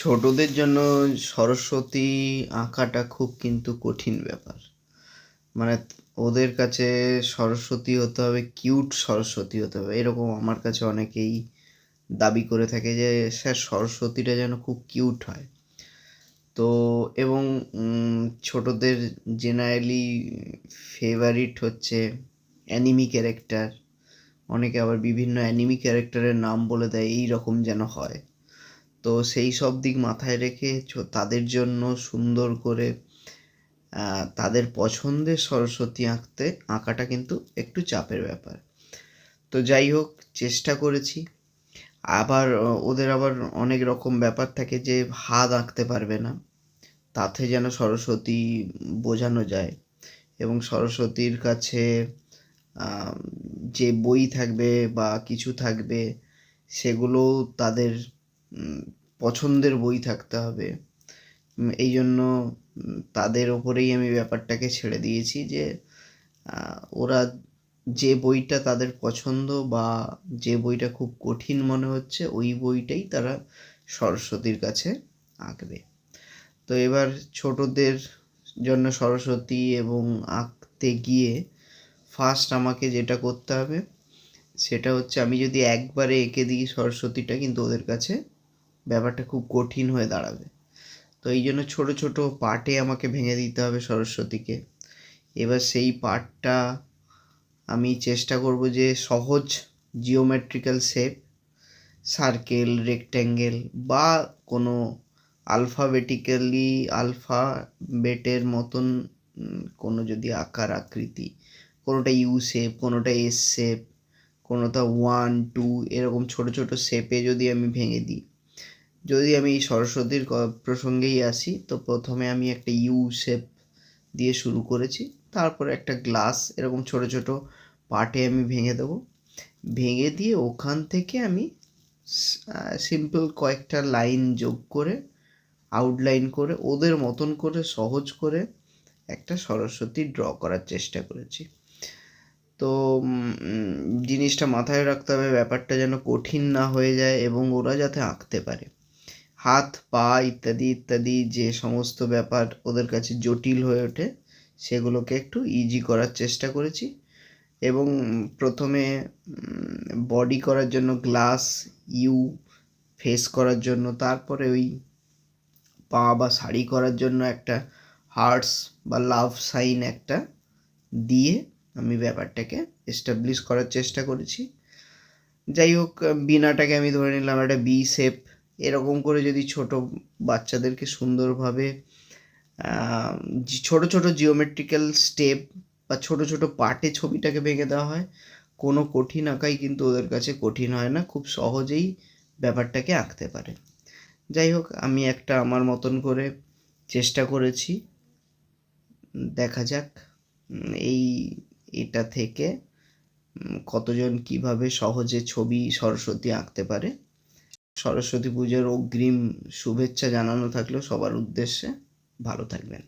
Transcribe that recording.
ছোটদের জন্য সরস্বতী আঁকাটা খুব কিন্তু কঠিন ব্যাপার। মানে ওদের কাছে সরস্বতী হতে হবে, কিউট সরস্বতী হতে হবে। এরকম আমার কাছে অনেকেই দাবি করে থাকে যে স্যার সরস্বতীটা যেন খুব কিউট হয়। তো এবং ছোটদের জেনারেলি ফেভারিট হচ্ছে অ্যানিমি ক্যারেক্টার। অনেকে আবার বিভিন্ন অ্যানিমি ক্যারেক্টারের নাম বলে দেয় এইরকম যেন হয়। তো সেই সব দিক মাথায় রেখে তাদের জন্য সুন্দর করে তাদের পছন্দের সরস্বতী আঁকাটা কিন্তু একটু চাপের ব্যাপার। তো যাই হোক, চেষ্টা করেছি। আবার ওদের আবার অনেক রকম ব্যাপার থাকে যে হাত আঁকতে পারবে না, তাতে যেন সরস্বতী বোঝানো যায়। এবং সরস্বতীর কাছে যে বই থাকবে বা কিছু থাকবে সেগুলো তাদের পছন্দের বই থাকতে হবে। এই জন্য তাদের ওপরেই আমি ব্যাপারটাকে ছেড়ে দিয়েছি যে ওরা যে বইটা তাদের পছন্দ বা যে বইটা খুব কঠিন মনে হচ্ছে ওই বইটাই তারা সরস্বতীর কাছে আঁকবে। তো এবার ছোটদের জন্য সরস্বতী এবং আঁকতে গিয়ে ফার্স্ট আমাকে যেটা করতে হবে সেটা হচ্ছে, আমি যদি একবারে এঁকে দিই সরস্বতীটা, কিন্তু ওদের কাছে ব্যাপারটা খুব কঠিন হয়ে দাঁড়াবে। তো এই জন্য ছোটো ছোটো পার্টে আমাকে ভেঙে দিতে হবে সরস্বতীকে। এবার সেই পার্টটা আমি চেষ্টা করব যে সহজ জিওমেট্রিক্যাল শেপ, সার্কেল, রেক্ট্যাঙ্গেল বা কোনো আলফাবেটের মতন কোনো যদি আকার আকৃতি, কোনোটা ইউ শেপ, কোনোটা এস শেপ, কোনোটা 1 2 এরকম ছোটো ছোটো শেপে যদি আমি ভেঙে দিই। যদি আমি এই সরস্বতীর প্রসঙ্গেই আসি, তো প্রথমে আমি একটা ইউ শেপ দিয়ে শুরু করেছি, তারপরে একটা গ্লাস, এরকম ছোটো ছোটো পার্টে আমি ভেঙে দেবো। ভেঙে দিয়ে ওখান থেকে আমি সিম্পল কয়েকটা লাইন যোগ করে, আউটলাইন করে, ওদের মতন করে সহজ করে একটা সরস্বতী ড্র করার চেষ্টা করেছি। তো জিনিসটা মাথায় রাখতে হবে, ব্যাপারটা যেন কঠিন না হয়ে যায় এবং ওরা যাতে আঁকতে পারে। হাত পা ইত্যাদি ইত্যাদি যে সমস্ত ব্যাপার ওদের কাছে জটিল হয়ে ওঠে সেগুলোকে একটু ইজি করার চেষ্টা করেছি। এবং প্রথমে বডি করার জন্য গ্লাস, ইউ ফেস করার জন্য, তারপরে ওই পা বা শাড়ি করার জন্য একটা হার্টস বা লাভ সাইন একটা দিয়ে আমি ব্যাপারটাকে এস্টাবলিশ করার চেষ্টা করেছি। যাই হোক, বিনাটাকে আমি ধরে নিলাম একটা বি শেপ। এরকম করে যদি ছোট বাচ্চাদেরকে সুন্দরভাবে ছোট ছোট জিওমেট্রিক্যাল স্টেপ বা ছোট ছোট পার্টে ছবিটাকে ভেঙে দেওয়া হয়, কোনো কঠিন আঁকাই কিন্তু ওদের কাছে কঠিন হয় না, খুব সহজেই ব্যাপারটাকে আঁকতে পারে। যাই হোক, আমি একটা আমার মতন করে চেষ্টা করেছি, দেখা যাক এটা থেকে কতজন কিভাবে সহজে ছবি সরস্বতী আঁকতে পারে। সরস্বতী পুজোর অগ্রিম শুভেচ্ছা জানানো থাকলো সবার উদ্দেশ্যে। ভালো থাকবেন।